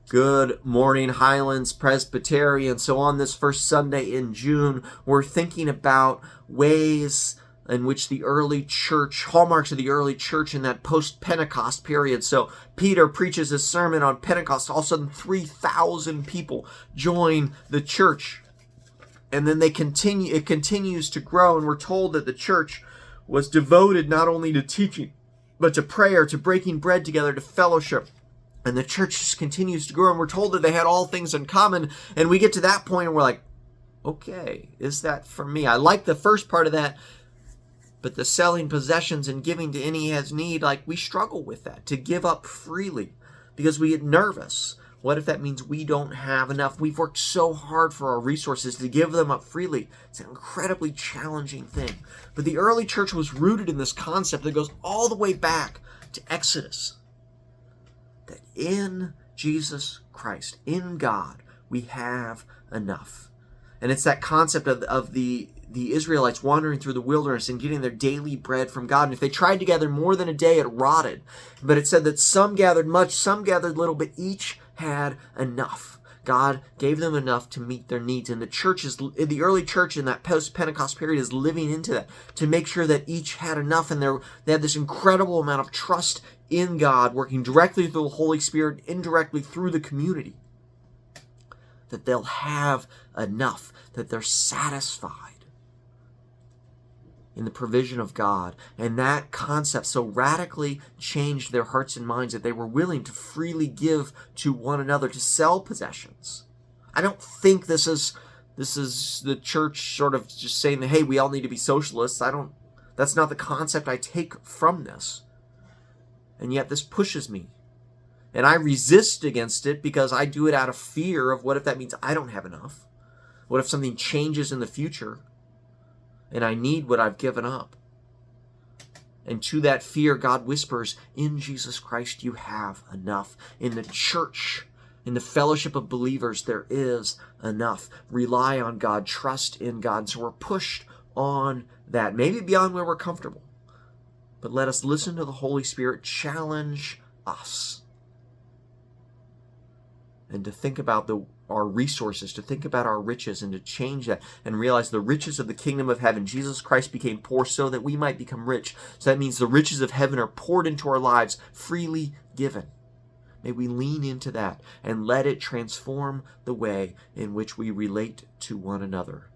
Good morning, Highlands, Presbyterian. So on this first Sunday in June, we're thinking about ways in which the early church, hallmarks of the early church in that post-Pentecost period. So Peter preaches a sermon on Pentecost. All of a sudden, 3,000 people join the church. And then it continues to grow. And we're told that the church was devoted not only to teaching, but to prayer, to breaking bread together, to fellowship. And the church just continues to grow, and we're told that they had all things in common. And we get to that point and we're like, okay, is that for me? I like the first part of that, but the selling possessions and giving to any has need, like we struggle with that, to give up freely because we get nervous. What if that means we don't have enough? We've worked so hard for our resources to give them up freely. It's an incredibly challenging thing. But the early church was rooted in this concept that goes all the way back to Exodus. That in Jesus Christ, in God, we have enough. And it's that concept of the Israelites wandering through the wilderness and getting their daily bread from God. And if they tried to gather more than a day, it rotted. But it said that some gathered much, some gathered little, but each had enough. God gave them enough to meet their needs. And the early church in that post-Pentecost period is living into that, to make sure that each had enough. And they had this incredible amount of trust in God, working directly through the Holy Spirit, indirectly through the community, that they'll have enough, that they're satisfied in the provision of God. And that concept so radically changed their hearts and minds that they were willing to freely give to one another, to sell possessions. I don't think this is the church sort of just saying that, hey, we all need to be socialists. That's not the concept I take from this. And yet this pushes me. And I resist against it because I do it out of fear of what if that means I don't have enough? What if something changes in the future and I need what I've given up? And to that fear, God whispers, in Jesus Christ you have enough. In the church, in the fellowship of believers, there is enough. Rely on God, trust in God. So we're pushed on that, maybe beyond where we're comfortable. But let us listen to the Holy Spirit challenge us. And to think about our resources, to think about our riches, and to change that and realize the riches of the kingdom of heaven. Jesus Christ became poor so that we might become rich. So that means the riches of heaven are poured into our lives, freely given. May we lean into that and let it transform the way in which we relate to one another.